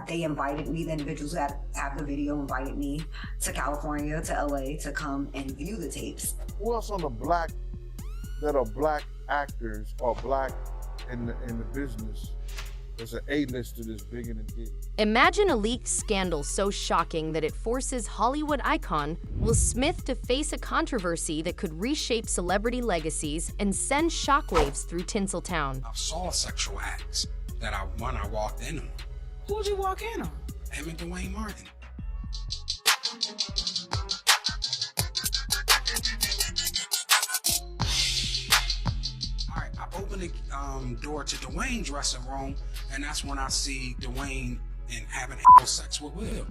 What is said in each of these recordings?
They invited me, the individuals that have the video invited me to California, to LA, to come and view the tapes. Who else on the black that are black actors or black in the business? There's an A-lister that's bigger than Diddy. Imagine a leaked scandal so shocking that it forces Hollywood icon Will Smith to face a controversy that could reshape celebrity legacies and send shockwaves through Tinseltown. I saw sexual acts that I walked in on. Who'd you walk in on? Him and Dwayne Martin. All right, I opened the door to Dwayne's dressing room, and that's when I see Dwayne and having sex with Will.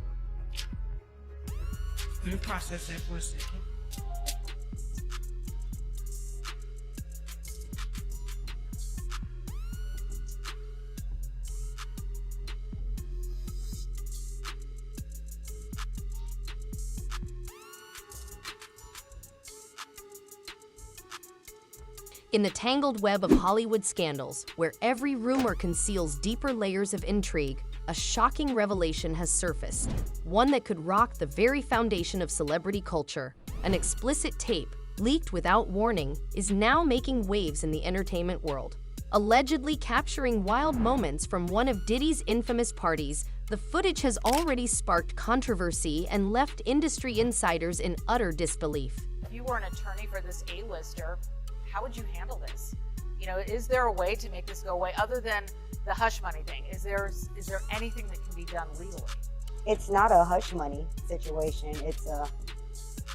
Let me process that for a second. In the tangled web of Hollywood scandals, where every rumor conceals deeper layers of intrigue, a shocking revelation has surfaced, one that could rock the very foundation of celebrity culture. An explicit tape, leaked without warning, is now making waves in the entertainment world. Allegedly capturing wild moments from one of Diddy's infamous parties, the footage has already sparked controversy and left industry insiders in utter disbelief. If you were an attorney for this A-lister, how would you handle this? You know, is there a way to make this go away other than the hush money thing? Is there anything that can be done legally? It's not a hush money situation.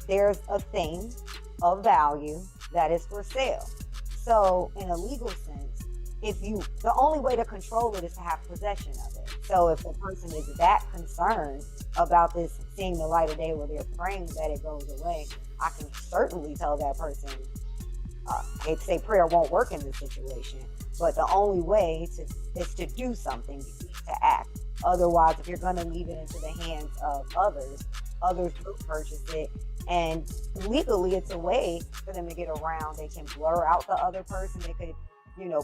There's a thing of value that is for sale. So in a legal sense, the only way to control it is to have possession of it. So if the person is that concerned about this seeing the light of day where they're praying that it goes away, I can certainly tell that person, they say prayer won't work in this situation, but the only way is to do something, to act. Otherwise, if you're going to leave it into the hands of others will purchase it. And legally, it's a way for them to get around. They can blur out the other person. They could,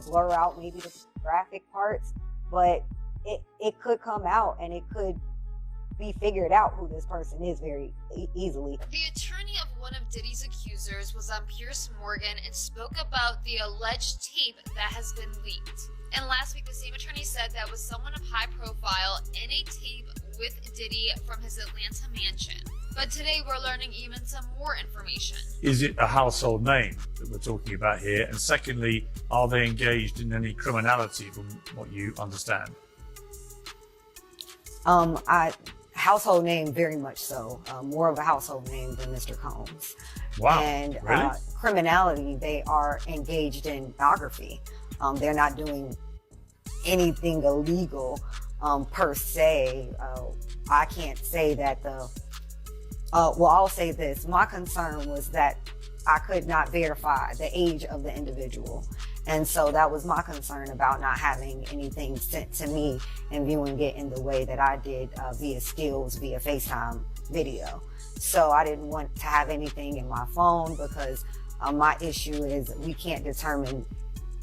blur out maybe the graphic parts, but it could come out and it could be figured out who this person is very easily. The attorney of one of Diddy's accusers was on Piers Morgan and spoke about the alleged tape that has been leaked. And last week, the same attorney said that was someone of high profile in a tape with Diddy from his Atlanta mansion. But today, we're learning even some more information. Is it a household name that we're talking about here? And secondly, are they engaged in any criminality from what you understand? Household name, very much so. More of a household name than Mr. Combs. Wow, and really? Criminality, they are engaged in pornography. They're not doing anything illegal per se. I can't say that I'll say this. My concern was that I could not verify the age of the individual. And so that was my concern about not having anything sent to me and viewing it in the way that I did via skills, via FaceTime video. So I didn't want to have anything in my phone because my issue is we can't determine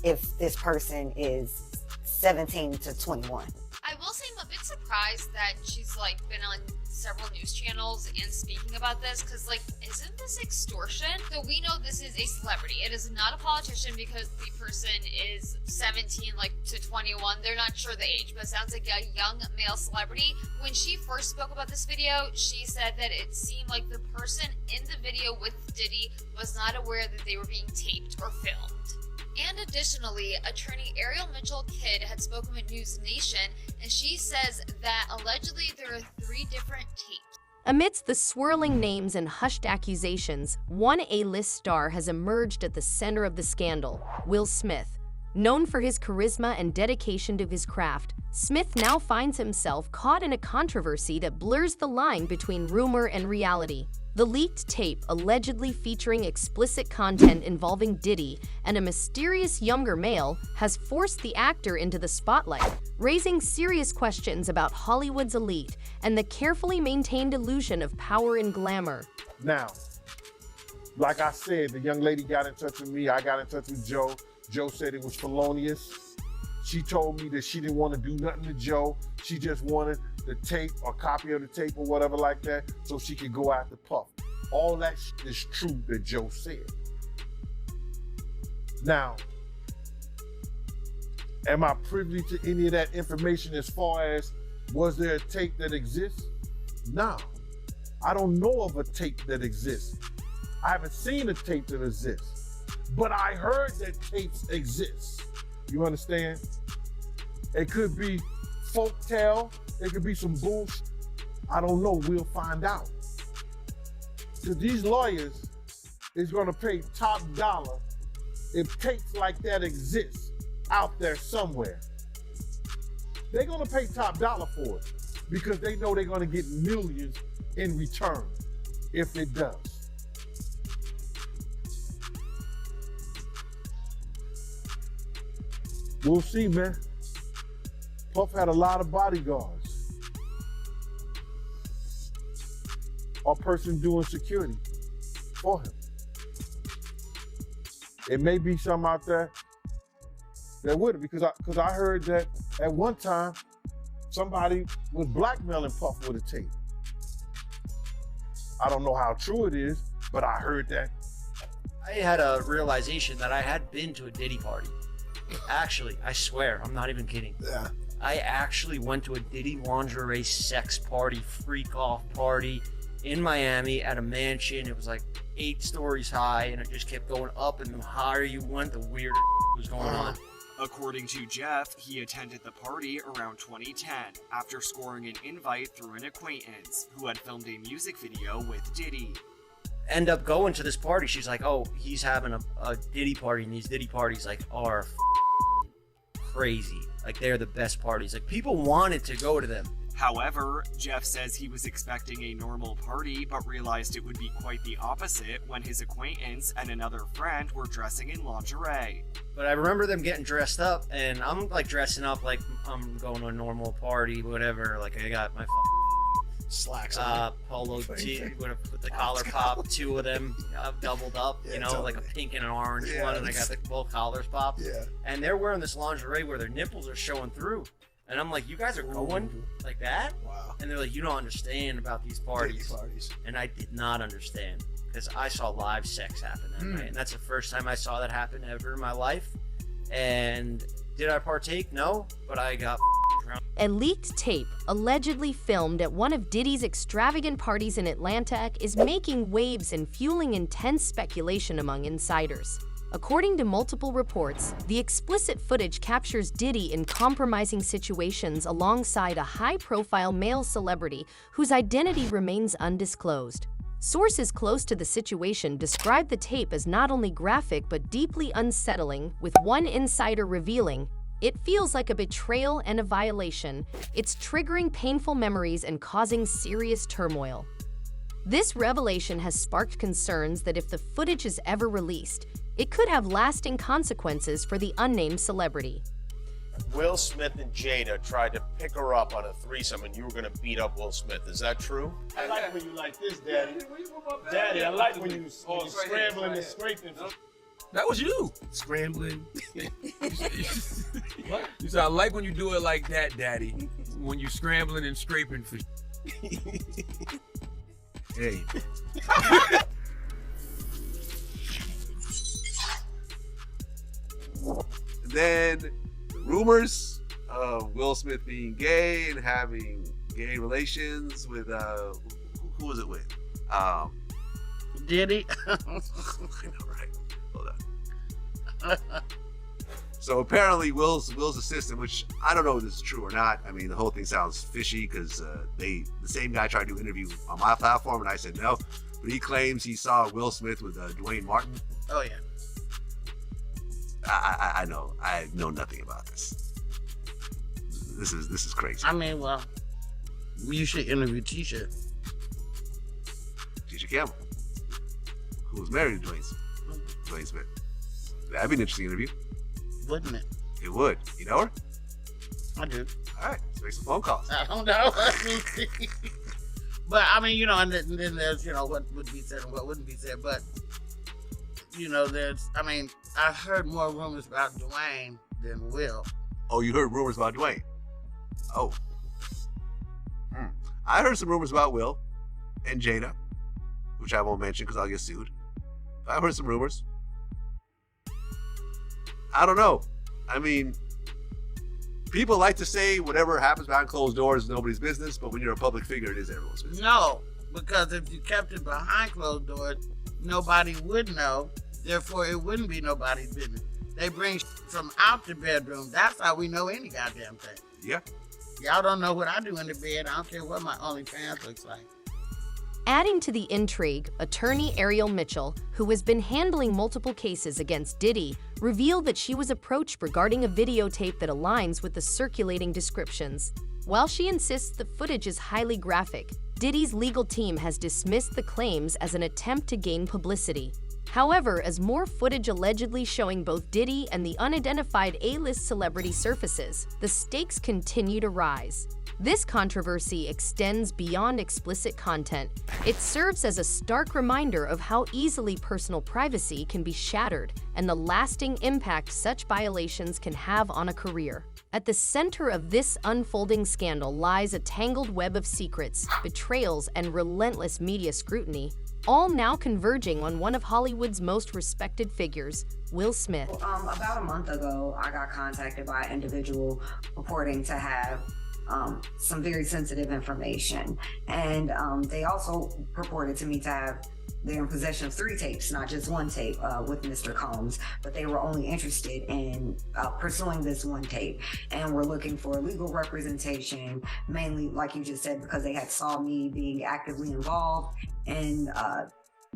if this person is 17 to 21. I will say I'm a bit surprised that she's been on several news channels and speaking about this, because isn't this extortion? So we know this is a celebrity. It is not a politician because the person is 17 to 21. They're not sure the age, but it sounds like a young male celebrity. When she first spoke about this video, she said that it seemed like the person in the video with Diddy was not aware that they were being taped or filmed. And additionally, attorney Ariel Mitchell-Kidd had spoken with News Nation, and she says that allegedly there are 3 different tapes. Amidst the swirling names and hushed accusations, one A-list star has emerged at the center of the scandal, Will Smith. Known for his charisma and dedication to his craft, Smith now finds himself caught in a controversy that blurs the line between rumor and reality. The leaked tape, allegedly featuring explicit content involving Diddy and a mysterious younger male, has forced the actor into the spotlight, raising serious questions about Hollywood's elite and the carefully maintained illusion of power and glamour. Now, like I said, the young lady got in touch with me. I got in touch with Joe. Joe said it was felonious. She told me that she didn't want to do nothing to Joe. She just wanted the tape or copy of the tape or whatever like that so she could go after Puff. All that is true that Joe said. Now, am I privy to any of that information as far as was there a tape that exists? No. I don't know of a tape that exists. I haven't seen a tape that exists. But I heard that tapes exist. You understand? It could be folktale. It could be some bullshit. I don't know. We'll find out. So these lawyers is going to pay top dollar if tapes like that exist out there somewhere. They're going to pay top dollar for it because they know they're going to get millions in return if it does. We'll see, man. Puff had a lot of bodyguards. A person doing security for him. It may be some out there that would, because I heard that at one time somebody was blackmailing Puff with a tape. I don't know how true it is, but I heard that. I had a realization that I had been to a Diddy party. Actually, I swear, I'm not even kidding. Yeah. I actually went to a Diddy lingerie sex party, freak off party in Miami at a mansion. It was like 8 stories high, and it just kept going up, and the higher you went, the weirder was going on. According to Jeff, he attended the party around 2010 after scoring an invite through an acquaintance who had filmed a music video with Diddy. End up going to this party. She's like, oh, he's having a Diddy party, and these Diddy parties like are crazy. Like, they're the best parties. Like, people wanted to go to them. However, Jeff says he was expecting a normal party, but realized it would be quite the opposite when his acquaintance and another friend were dressing in lingerie. But I remember them getting dressed up, and I'm like dressing up like I'm going to a normal party, whatever. Like, I got my slacks polo tee with the collar pop, 2 of them doubled up, Yeah, you know, totally. like a pink and an orange Yeah, one, and I got the both collars popped. Yeah. And they're wearing this lingerie where their nipples are showing through. And I'm like, you guys are going like that? Wow. And they're like, you don't understand about these parties. And I did not understand because I saw live sex happen that night. And that's the first time I saw that happen ever in my life. And did I partake? No, but I got drunk. A leaked tape, allegedly filmed at one of Diddy's extravagant parties in Atlanta, is making waves and fueling intense speculation among insiders. According to multiple reports, the explicit footage captures Diddy in compromising situations alongside a high-profile male celebrity whose identity remains undisclosed. Sources close to the situation describe the tape as not only graphic but deeply unsettling, with one insider revealing, "It feels like a betrayal and a violation. It's triggering painful memories and causing serious turmoil." This revelation has sparked concerns that if the footage is ever released, it could have lasting consequences for the unnamed celebrity. Will Smith and Jada tried to pick her up on a threesome, and you were going to beat up Will Smith. Is that true? I like when you like this, Daddy. Daddy, I like when you scrambling and scraping. That was you. Scrambling. What? You said, I like when you do it like that, Daddy. When you scrambling and scraping for Hey. Then rumors of Will Smith being gay and having gay relations with who was it with? Diddy. I know, right? Hold on. So apparently Will's assistant, which I don't know if this is true or not. I mean, the whole thing sounds fishy because the same guy tried to interview on my platform and I said no, but he claims he saw Will Smith with Dwayne Martin. Oh yeah. I know nothing about this. This is crazy. I mean, well, you should interview Tisha. Tisha Campbell, who was married to Dwayne Smith. That'd be an interesting interview. Wouldn't it? It would. You know her? I do. All right, let's make some phone calls. I don't know. But I mean, you know, and then there's, you know, what would be said and what wouldn't be said. But you know, I mean, I've heard more rumors about Dwayne than Will. Oh, you heard rumors about Dwayne? Oh. I heard some rumors about Will and Jada, which I won't mention because I'll get sued. I heard some rumors. I don't know. I mean, people like to say whatever happens behind closed doors is nobody's business, but when you're a public figure, it is everyone's business. No, because if you kept it behind closed doors, nobody would know. Therefore, it wouldn't be nobody's business. They bring from out the bedroom. That's how we know any goddamn thing. Yeah. Y'all don't know what I do in the bed. I don't care what my OnlyFans looks like. Adding to the intrigue, attorney Ariel Mitchell, who has been handling multiple cases against Diddy, revealed that she was approached regarding a videotape that aligns with the circulating descriptions. While she insists the footage is highly graphic, Diddy's legal team has dismissed the claims as an attempt to gain publicity. However, as more footage allegedly showing both Diddy and the unidentified A-list celebrity surfaces, the stakes continue to rise. This controversy extends beyond explicit content. It serves as a stark reminder of how easily personal privacy can be shattered and the lasting impact such violations can have on a career. At the center of this unfolding scandal lies a tangled web of secrets, betrayals, and relentless media scrutiny, all now converging on one of Hollywood's most respected figures, Will Smith. About a month ago, I got contacted by an individual purporting to have some very sensitive information. And they also purported to me to have, they're in possession of 3 tapes, not just 1 tape with Mr. Combs, but they were only interested in pursuing this 1 tape and were looking for legal representation, mainly, like you just said, because they had saw me being actively involved in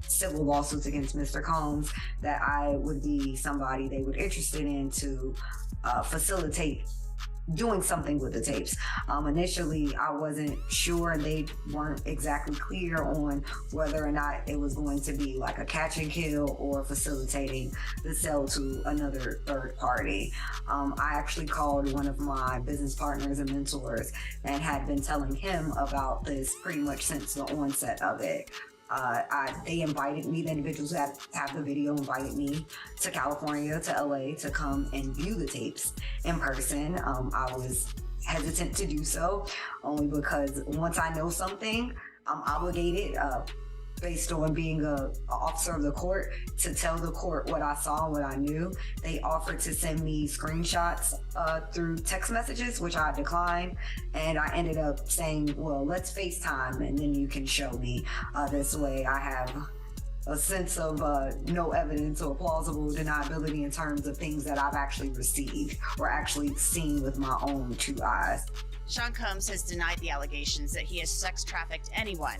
civil lawsuits against Mr. Combs, that I would be somebody they were interested in to facilitate doing something with the tapes. Initially, I wasn't sure, and they weren't exactly clear on whether or not it was going to be like a catch and kill or facilitating the sale to another third party. I actually called one of my business partners and mentors and had been telling him about this pretty much since the onset of it. They invited me, the individuals that have the video invited me to California, to LA, to come and view the tapes in person. I was hesitant to do so, only because once I know something, I'm obligated, based on being an officer of the court, to tell the court what I saw and what I knew. They offered to send me screenshots through text messages, which I declined, and I ended up saying, well, let's FaceTime and then you can show me. This way I have a sense of no evidence or plausible deniability in terms of things that I've actually received or actually seen with my own 2 eyes. Sean Combs has denied the allegations that he has sex trafficked anyone.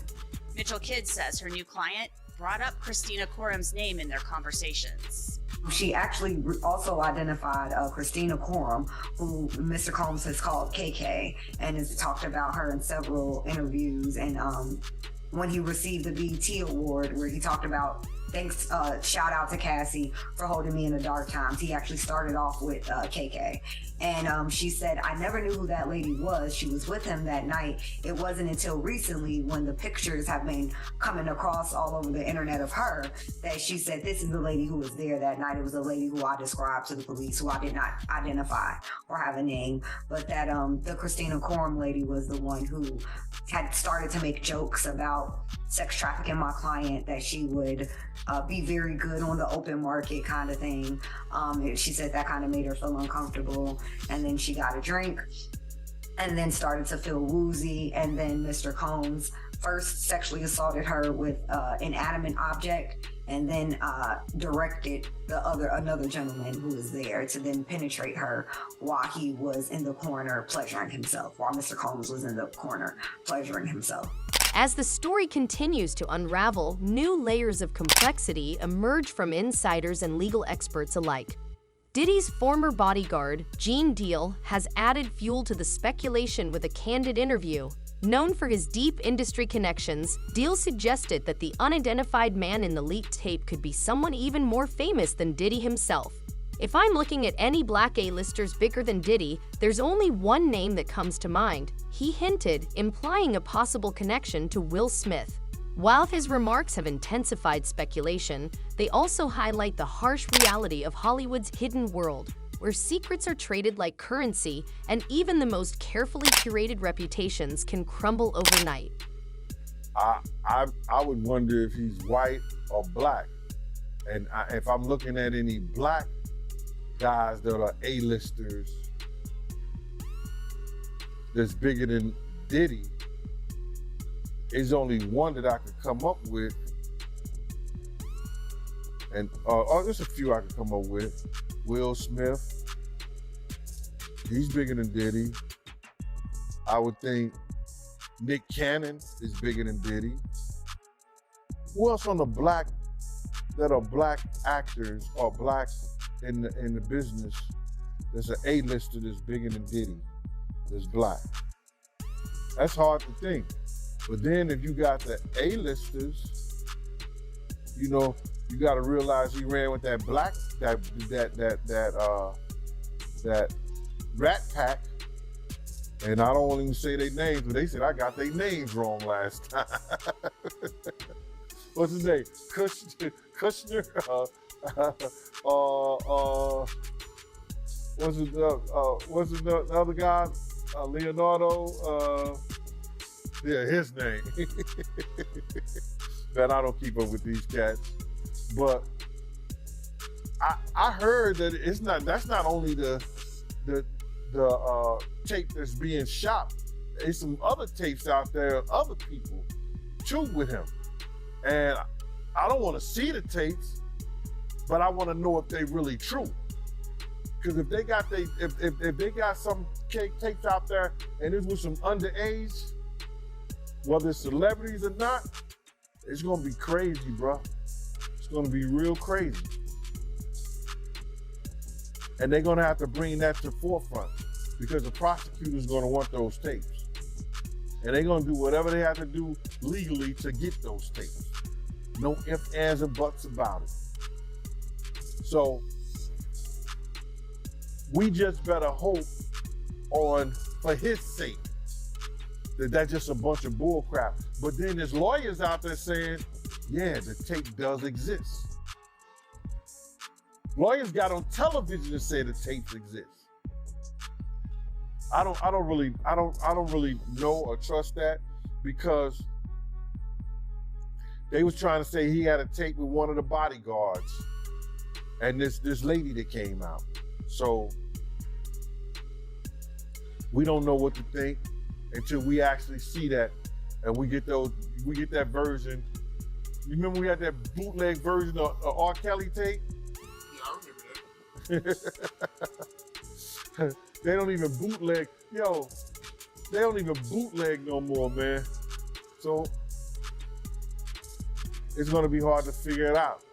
Mitchell Kidd says her new client brought up Christina Corum's name in their conversations. She actually also identified Christina Corum, who Mr. Combs has called KK, and has talked about her in several interviews. And when he received the BET Award, where he talked about, thanks, shout out to Cassie for holding me in the dark times. He actually started off with KK. And she said, I never knew who that lady was. She was with him that night. It wasn't until recently, when the pictures have been coming across all over the internet of her, that she said, this is the lady who was there that night. It was a lady who I described to the police, who I did not identify or have a name, but that the Christina Corum lady was the one who had started to make jokes about sex trafficking my client, that she would be very good on the open market kind of thing. She said that kind of made her feel uncomfortable. And then she got a drink and then started to feel woozy. And then Mr. Combs first sexually assaulted her with an inanimate object, and then directed another gentleman who was there to then penetrate her while he was in the corner pleasuring himself, while Mr. Combs was in the corner pleasuring himself. As the story continues to unravel, new layers of complexity emerge from insiders and legal experts alike. Diddy's former bodyguard, Gene Deal, has added fuel to the speculation with a candid interview. Known for his deep industry connections, Deal suggested that the unidentified man in the leaked tape could be someone even more famous than Diddy himself. If I'm looking at any black A-listers bigger than Diddy, there's only one name that comes to mind, he hinted, implying a possible connection to Will Smith. While his remarks have intensified speculation, they also highlight the harsh reality of Hollywood's hidden world. where secrets are traded like currency and even the most carefully curated reputations can crumble overnight. I would wonder if he's white or black. And if I'm looking at any black guys that are A-listers that's bigger than Diddy, there's only one that I could come up with. And there's a few I could come up with. Will Smith, he's bigger than Diddy. I would think Nick Cannon is bigger than Diddy. Who else on the black that are black actors or black in the business? There's an A-lister that's bigger than Diddy. That's black. That's hard to think. But then if you got the A-listers, you know, you got to realize he ran with that black that Rat Pack. And I don't even say their names, but they said I got their names wrong last time. What's his name? Kushner. What's the other guy? Leonardo. Yeah, his name. Man, I don't keep up with these cats, but I heard that that's not only the tape that's being shot. There's some other tapes out there of other people too with him. And I don't want to see the tapes, but I want to know if they really true. Because if they got if they got some tapes out there and it was some underage, whether it's celebrities or not, it's gonna be crazy, bro. It's gonna be real crazy. And they're gonna have to bring that to the forefront because the prosecutor's gonna want those tapes. And they're gonna do whatever they have to do legally to get those tapes. No ifs, ands, and buts about it. So we just better hope for his sake, that's just a bunch of bull crap. But then there's lawyers out there saying, yeah, the tape does exist. Lawyers got on television to say the tapes exist. I don't really know or trust that, because they was trying to say he had a tape with one of the bodyguards and this lady that came out. So we don't know what to think until we actually see that and we get that version. You remember we had that bootleg version of R. Kelly tape? Yeah, I remember that. They don't even bootleg. Yo, they don't even bootleg no more, man. So it's gonna be hard to figure it out.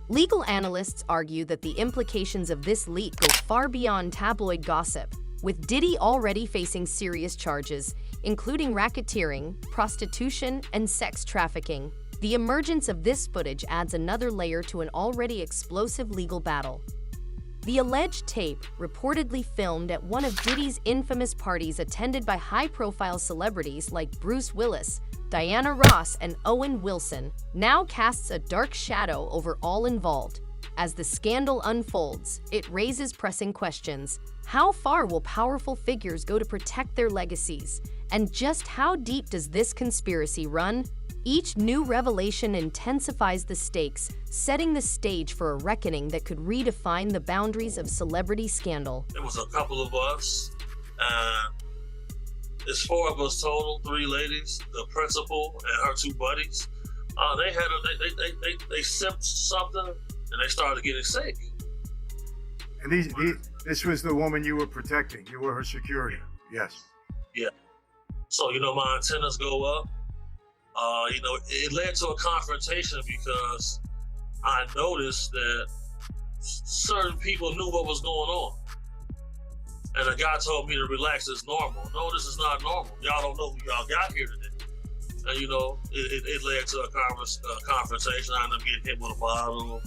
Legal analysts argue that the implications of this leak go far beyond tabloid gossip, with Diddy already facing serious charges, including racketeering, prostitution, and sex trafficking. The emergence of this footage adds another layer to an already explosive legal battle. The alleged tape, reportedly filmed at one of Diddy's infamous parties attended by high-profile celebrities like Bruce Willis, Diana Ross, and Owen Wilson, now casts a dark shadow over all involved. As the scandal unfolds, it raises pressing questions. How far will powerful figures go to protect their legacies? And just how deep does this conspiracy run? Each new revelation intensifies the stakes, setting the stage for a reckoning that could redefine the boundaries of celebrity scandal. There was a couple of us. There's 4 of us total, 3 ladies, the principal and her 2 buddies. They sipped something and they started getting sick. And this was the woman you were protecting. You were her security. Yes. Yeah. So, my antennas go up. It led to a confrontation because I noticed that certain people knew what was going on. And the guy told me to relax, it's normal. No, this is not normal. Y'all don't know who y'all got here today. And it led to a confrontation. I ended up getting hit with a bottle,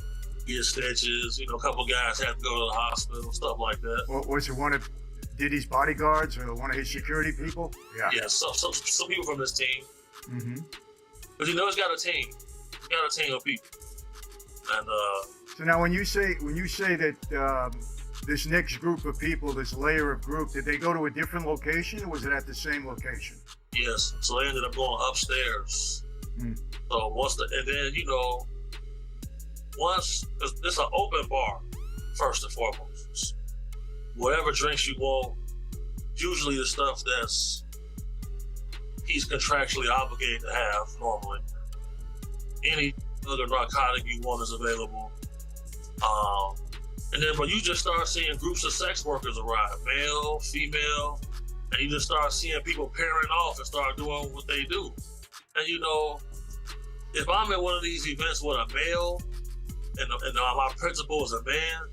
get stitches. A couple guys had to go to the hospital, stuff like that. Was it one of Diddy's bodyguards or one of his security people? Yeah. Yeah, some people from this team. Mm-hmm. But he's got a team. He's got a team of people. And so now when you say that this next group of people, this layer of group, did they go to a different location or was it at the same location? Yes, so they ended up going upstairs. So and then, you know, once, it's an open bar, first and foremost. Whatever drinks you want, usually the stuff that's he's contractually obligated to have normally. Any other narcotic you want is available. And then when you just start seeing groups of sex workers arrive, male, female, and you just start seeing people pairing off and start doing what they do. And you know, if I'm at one of these events with a male and my principal is a man,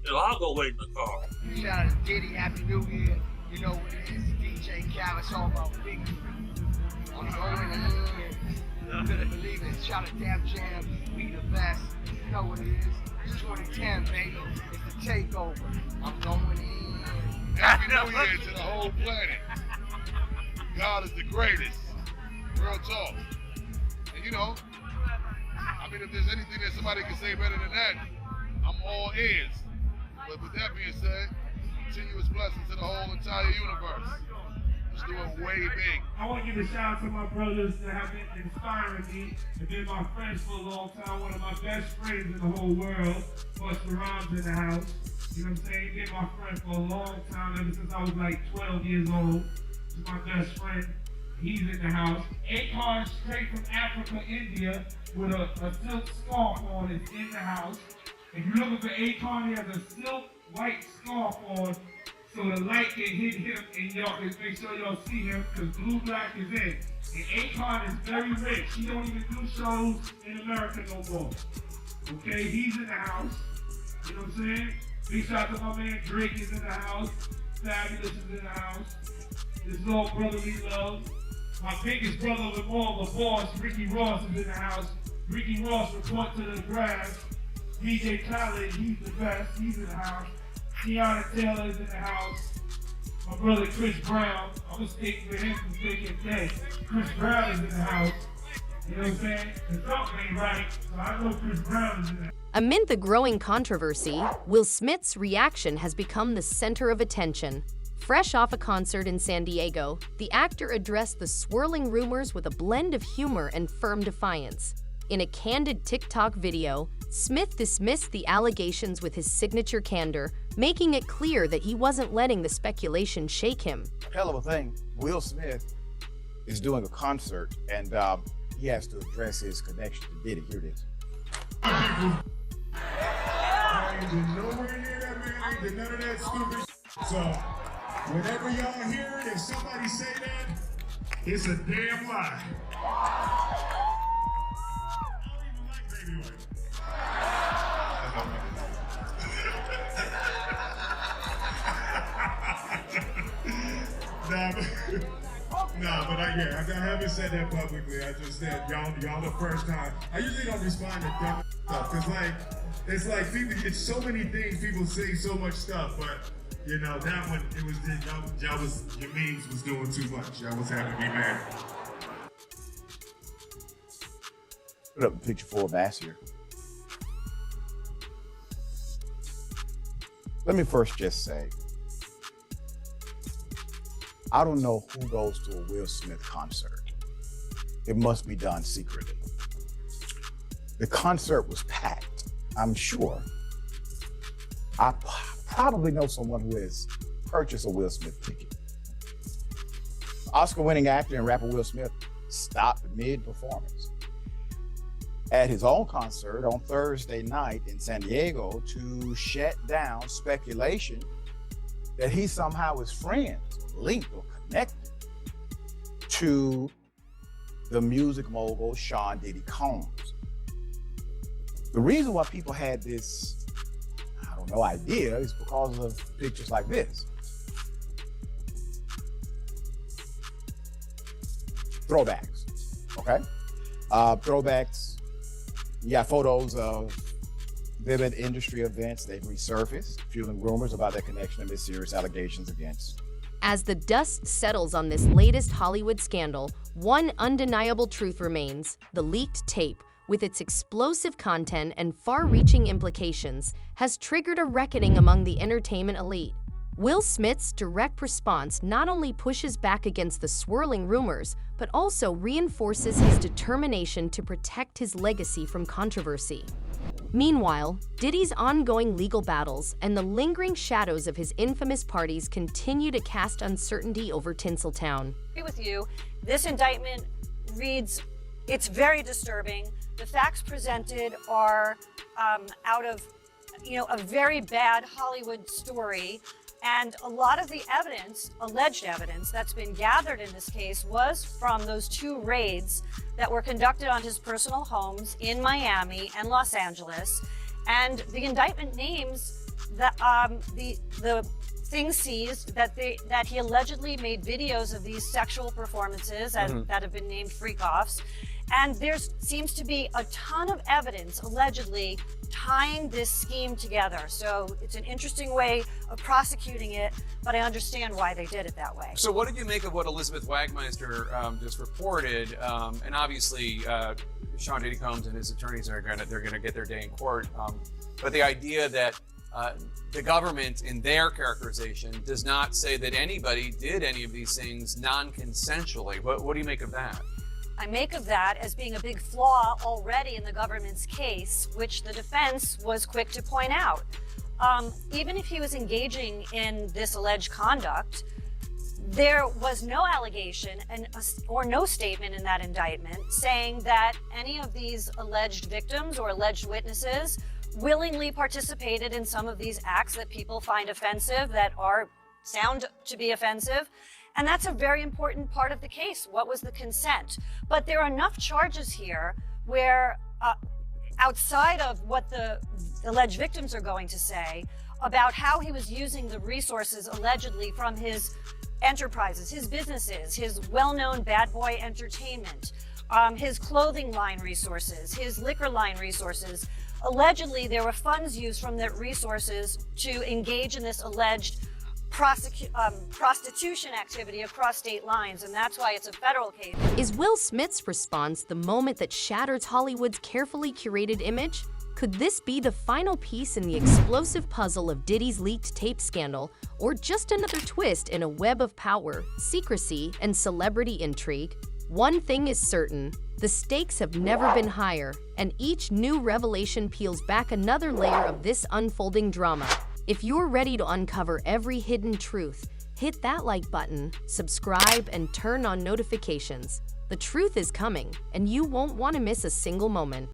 you know, I'll go wait in the car. Shout out to Diddy, Happy New Year. You know what it is, DJ Cal, it's all about big. I'm going in. You better believe it. Shout out to Dab Jam, we the best. You know what it is. It's 2010, baby. It's the takeover. I'm going in. Happy New Year to the whole planet. God is the greatest. Real talk. And you know, I mean, if there's anything that somebody can say better than that, I'm all ears. But with that being said, continuous blessings to the whole entire universe. Let's do it way big. I want to give a shout out to my brothers that have been inspiring me and been my friends for a long time. One of my best friends in the whole world, Busta Rhymes in the house. You know what I'm saying? He's been my friend for a long time, ever since I was like 12 years old. He's my best friend. He's in the house. Akon, straight from Africa, India, with a silk scarf on, is in the house. If you're looking for Akon, he has a silk white scarf on, so the light can hit him and y'all can make sure y'all see him, because Blue Black is in. And Akon is very rich. He don't even do shows in America no more. Okay, he's in the house. You know what I'm saying? Big shout out to my man Drake is in the house. Fabulous is in the house. This is all brotherly love. My biggest brother of them all, the boss, Ricky Ross, is in the house. Ricky Ross report to the grass. DJ Khaled, he's the best. He's in the house. Tiana Taylor is in the house. My brother Chris Brown, I'm gonna stick with him from thick and thin. Chris Brown is in the house. You know what I'm saying? The something ain't right, so I know Chris Brown is in the house. Amid the growing controversy, Will Smith's reaction has become the center of attention. Fresh off a concert in San Diego, the actor addressed the swirling rumors with a blend of humor and firm defiance. In a candid TikTok video, Smith dismissed the allegations with his signature candor, making it clear that he wasn't letting the speculation shake him. Hell of a thing. Will Smith is doing a concert, and he has to address his connection to Diddy. Here it is. I ain't been nowhere near that man. I ain't did none of that stupid shit. So, whenever y'all hear it, if somebody say that, it's a damn lie. But I haven't said that publicly. I just said y'all the first time. I usually don't respond to dumb stuff because it's like people. It's so many things people say so much stuff, but you know that one it was your memes was doing too much. Y'all was having me mad. Put up a picture for Bass here. Let me first just say, I don't know who goes to a Will Smith concert. It must be done secretly. The concert was packed, I'm sure. I probably know someone who has purchased a Will Smith ticket. Oscar-winning actor and rapper Will Smith stopped mid-performance at his own concert on Thursday night in San Diego to shut down speculation that he somehow is friends, linked or connected to the music mogul Sean Diddy Combs. The reason why people had this, idea is because of pictures like this. Throwbacks, okay? Throwbacks, you got photos of vivid industry events. They've resurfaced, fueling rumors about their connection amid serious allegations against. As the dust settles on this latest Hollywood scandal, one undeniable truth remains: the leaked tape, with its explosive content and far-reaching implications, has triggered a reckoning among the entertainment elite. Will Smith's direct response not only pushes back against the swirling rumors, but also reinforces his determination to protect his legacy from controversy. Meanwhile, Diddy's ongoing legal battles and the lingering shadows of his infamous parties continue to cast uncertainty over Tinseltown. I agree with you. This indictment reads, it's very disturbing. The facts presented are out of, a very bad Hollywood story. And a lot of the evidence, alleged evidence, that's been gathered in this case was from those 2 raids that were conducted on his personal homes in Miami and Los Angeles. And the indictment names that the things seized, that he allegedly made videos of these sexual performances that have been named freak-offs. And there seems to be a ton of evidence, allegedly, tying this scheme together. So it's an interesting way of prosecuting it, but I understand why they did it that way. So what did you make of what Elizabeth Wagmeister just reported? And obviously, Sean Diddy Combs and his attorneys they're gonna get their day in court. But the idea that the government, in their characterization, does not say that anybody did any of these things non-consensually. What do you make of that? I make of that as being a big flaw already in the government's case, which the defense was quick to point out. Even if he was engaging in this alleged conduct, there was no allegation or no statement in that indictment saying that any of these alleged victims or alleged witnesses willingly participated in some of these acts that people find offensive, that sound to be offensive. And that's a very important part of the case. What was the consent? But there are enough charges here where, outside of what the alleged victims are going to say about how he was using the resources allegedly from his enterprises, his businesses, his well-known Bad Boy Entertainment, his clothing line resources, his liquor line resources. Allegedly, there were funds used from the resources to engage in this alleged prostitution activity across state lines, and that's why it's a federal case. Is Will Smith's response the moment that shatters Hollywood's carefully curated image? Could this be the final piece in the explosive puzzle of Diddy's leaked tape scandal, or just another twist in a web of power, secrecy, and celebrity intrigue? One thing is certain, the stakes have never been higher, and each new revelation peels back another layer of this unfolding drama. If you're ready to uncover every hidden truth, hit that like button, subscribe, and turn on notifications. The truth is coming, and you won't want to miss a single moment.